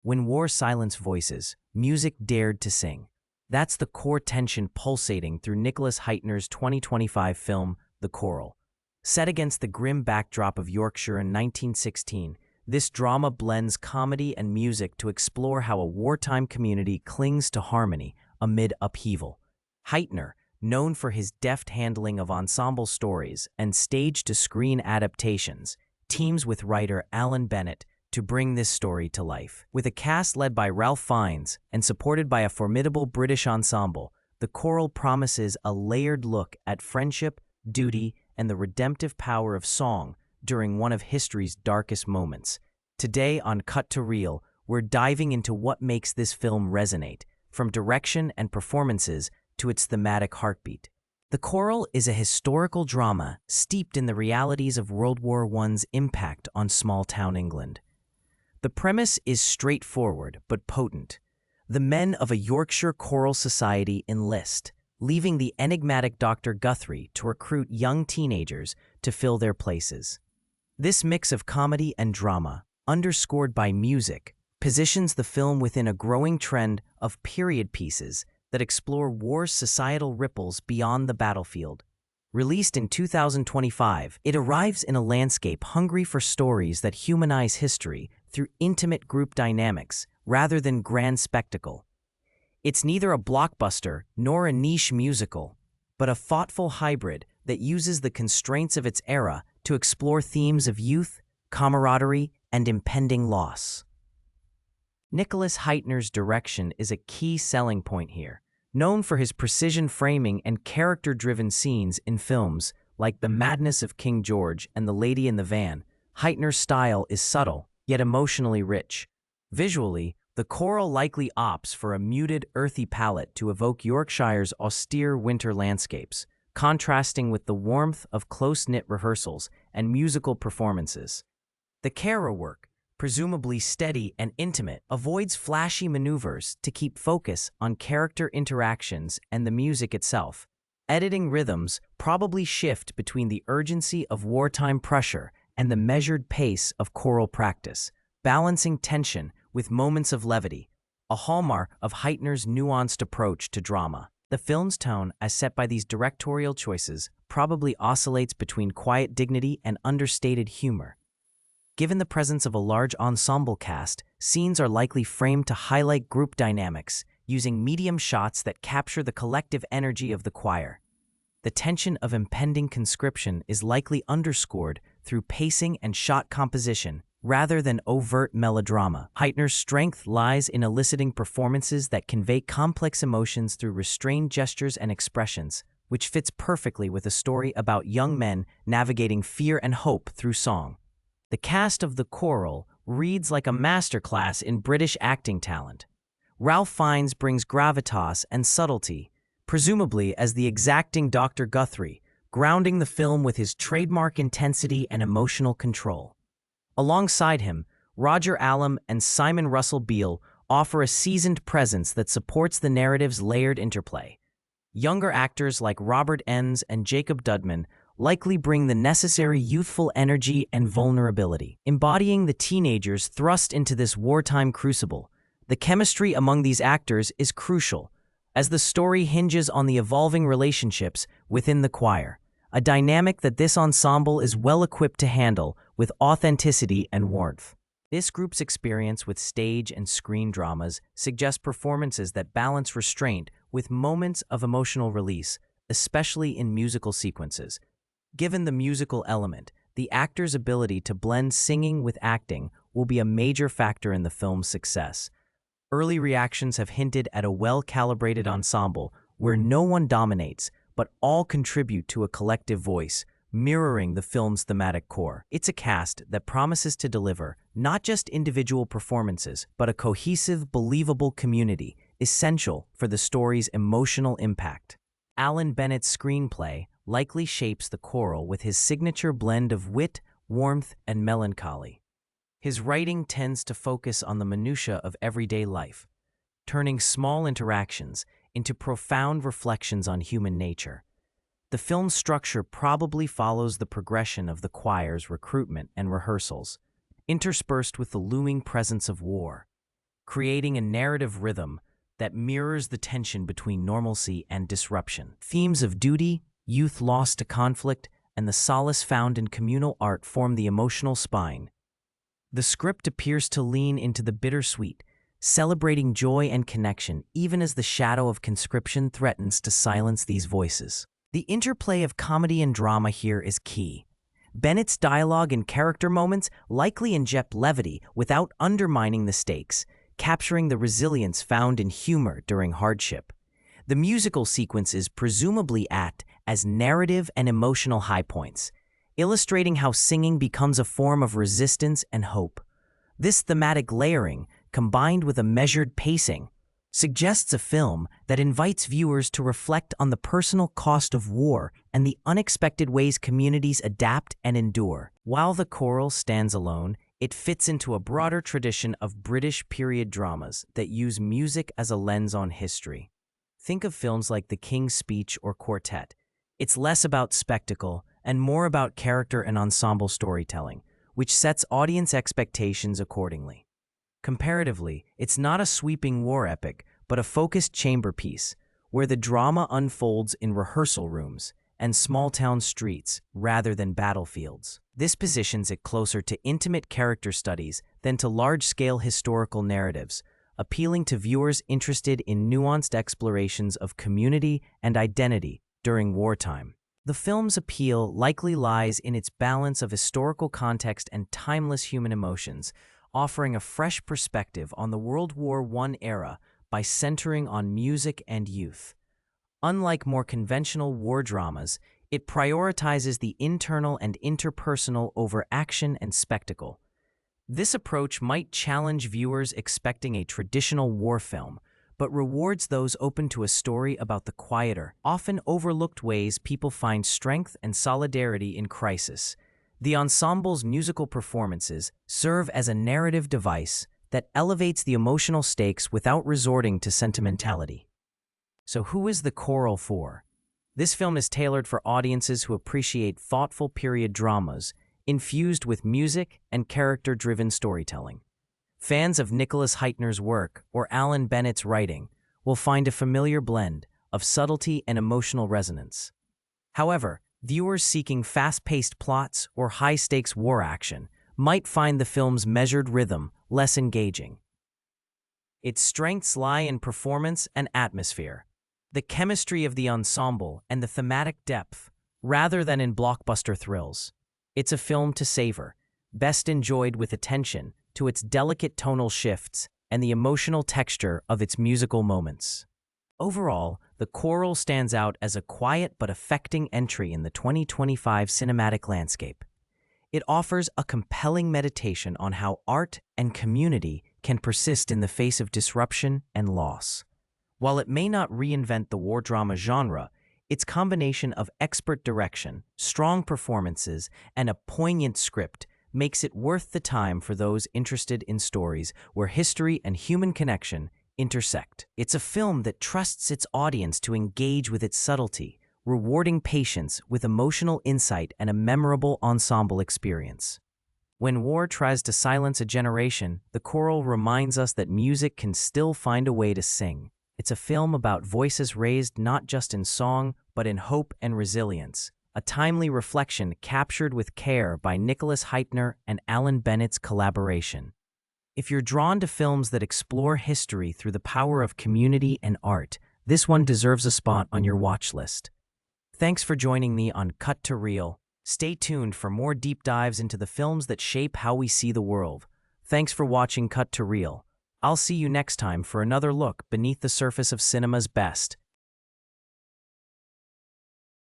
When war silenced voices, music dared to sing. That's the core tension pulsating through Nicholas Heitner's 2025 film, The Choral. Set against the grim backdrop of Yorkshire in 1916, this drama blends comedy and music to explore how a wartime community clings to harmony amid upheaval. Heitner, known for his deft handling of ensemble stories and stage-to-screen adaptations, teams with writer Alan Bennett to bring this story to life. With a cast led by Ralph Fiennes and supported by a formidable British ensemble, The Choral promises a layered look at friendship, duty, and the redemptive power of song during one of history's darkest moments. Today on Cut to Reel, we're diving into what makes this film resonate, from direction and performances to its thematic heartbeat. The Choral is a historical drama steeped in the realities of World War I's impact on small-town England. The premise is straightforward but potent. The men of a Yorkshire choral society enlist, leaving the enigmatic Dr. Guthrie to recruit young teenagers to fill their places. This mix of comedy and drama, underscored by music, positions the film within a growing trend of period pieces that explore war's societal ripples beyond the battlefield. Released in 2025, it arrives in a landscape hungry for stories that humanize history through intimate group dynamics rather than grand spectacle. It's neither a blockbuster nor a niche musical, but a thoughtful hybrid that uses the constraints of its era to explore themes of youth, camaraderie, and impending loss. Nicholas Heitner's direction is a key selling point here. Known for his precision framing and character-driven scenes in films like The Madness of King George and The Lady in the Van, Heitner's style is subtle, yet emotionally rich. Visually, The Choral likely opts for a muted, earthy palette to evoke Yorkshire's austere winter landscapes, contrasting with the warmth of close-knit rehearsals and musical performances. The camera work, presumably steady and intimate, avoids flashy maneuvers to keep focus on character interactions and the music itself. Editing rhythms probably shift between the urgency of wartime pressure and the measured pace of choral practice, balancing tension with moments of levity, a hallmark of Heitner's nuanced approach to drama. The film's tone, as set by these directorial choices, probably oscillates between quiet dignity and understated humor. Given the presence of a large ensemble cast, scenes are likely framed to highlight group dynamics, using medium shots that capture the collective energy of the choir. The tension of impending conscription is likely underscored through pacing and shot composition, rather than overt melodrama. Heitner's strength lies in eliciting performances that convey complex emotions through restrained gestures and expressions, which fits perfectly with a story about young men navigating fear and hope through song. The cast of The Choral reads like a masterclass in British acting talent. Ralph Fiennes brings gravitas and subtlety, presumably as the exacting Dr. Guthrie, grounding the film with his trademark intensity and emotional control. Alongside him, Roger Allam and Simon Russell Beale offer a seasoned presence that supports the narrative's layered interplay. Younger actors like Robert Enns and Jacob Dudman likely bring the necessary youthful energy and vulnerability. Embodying the teenagers thrust into this wartime crucible, the chemistry among these actors is crucial, as the story hinges on the evolving relationships within the choir, a dynamic that this ensemble is well equipped to handle with authenticity and warmth. This group's experience with stage and screen dramas suggests performances that balance restraint with moments of emotional release, especially in musical sequences. Given the musical element, the actor's ability to blend singing with acting will be a major factor in the film's success. Early reactions have hinted at a well-calibrated ensemble where no one dominates, but all contribute to a collective voice, mirroring the film's thematic core. It's a cast that promises to deliver not just individual performances, but a cohesive, believable community, essential for the story's emotional impact. Alan Bennett's screenplay likely shapes The Choral with his signature blend of wit, warmth, and melancholy. His writing tends to focus on the minutiae of everyday life, turning small interactions into profound reflections on human nature. The film's structure probably follows the progression of the choir's recruitment and rehearsals, interspersed with the looming presence of war. creating a narrative rhythm that mirrors the tension between normalcy and disruption. Themes of duty, youth lost to conflict, and the solace found in communal art form the emotional spine. The script appears to lean into the bittersweet, celebrating joy and connection even as the shadow of conscription threatens to silence these voices. The interplay of comedy and drama here is key. Bennett's dialogue and character moments likely inject levity without undermining the stakes, capturing the resilience found in humor during hardship. The musical sequences presumably act as narrative and emotional high points, illustrating how singing becomes a form of resistance and hope. This thematic layering, combined with a measured pacing, suggests a film that invites viewers to reflect on the personal cost of war and the unexpected ways communities adapt and endure. While The Choral stands alone, it fits into a broader tradition of British period dramas that use music as a lens on history. Think of films like The King's Speech or Quartet. It's less about spectacle and more about character and ensemble storytelling, which sets audience expectations accordingly. Comparatively, it's not a sweeping war epic, but a focused chamber piece, where the drama unfolds in rehearsal rooms and small-town streets rather than battlefields. This positions it closer to intimate character studies than to large-scale historical narratives, appealing to viewers interested in nuanced explorations of community and identity during wartime. The film's appeal likely lies in its balance of historical context and timeless human emotions, offering a fresh perspective on the World War I era by centering on music and youth. Unlike more conventional war dramas, it prioritizes the internal and interpersonal over action and spectacle. This approach might challenge viewers expecting a traditional war film, but rewards those open to a story about the quieter, often overlooked ways people find strength and solidarity in crisis. The ensemble's musical performances serve as a narrative device that elevates the emotional stakes without resorting to sentimentality. So who is The Choral for? This film is tailored for audiences who appreciate thoughtful period dramas infused with music and character-driven storytelling. Fans of Nicholas Heitner's work or Alan Bennett's writing will find a familiar blend of subtlety and emotional resonance. However, viewers seeking fast-paced plots or high-stakes war action might find the film's measured rhythm less engaging. Its strengths lie in performance and atmosphere, the chemistry of the ensemble, and the thematic depth, rather than in blockbuster thrills. It's a film to savor, best enjoyed with attention to its delicate tonal shifts and the emotional texture of its musical moments. Overall, The Choral stands out as a quiet but affecting entry in the 2025 cinematic landscape. It offers a compelling meditation on how art and community can persist in the face of disruption and loss. While it may not reinvent the war drama genre, its combination of expert direction, strong performances, and a poignant script makes it worth the time for those interested in stories where history and human connection intersect. It's a film that trusts its audience to engage with its subtlety, rewarding patience with emotional insight and a memorable ensemble experience. When war tries to silence a generation, The Choral reminds us that music can still find a way to sing. It's a film about voices raised not just in song, but in hope and resilience, a timely reflection captured with care by Nicholas Heitner and Alan Bennett's collaboration. If you're drawn to films that explore history through the power of community and art, this one deserves a spot on your watch list. Thanks for joining me on Cut to Reel. Stay tuned for more deep dives into the films that shape how we see the world. Thanks for watching Cut to Reel. I'll see you next time for another look beneath the surface of cinema's best.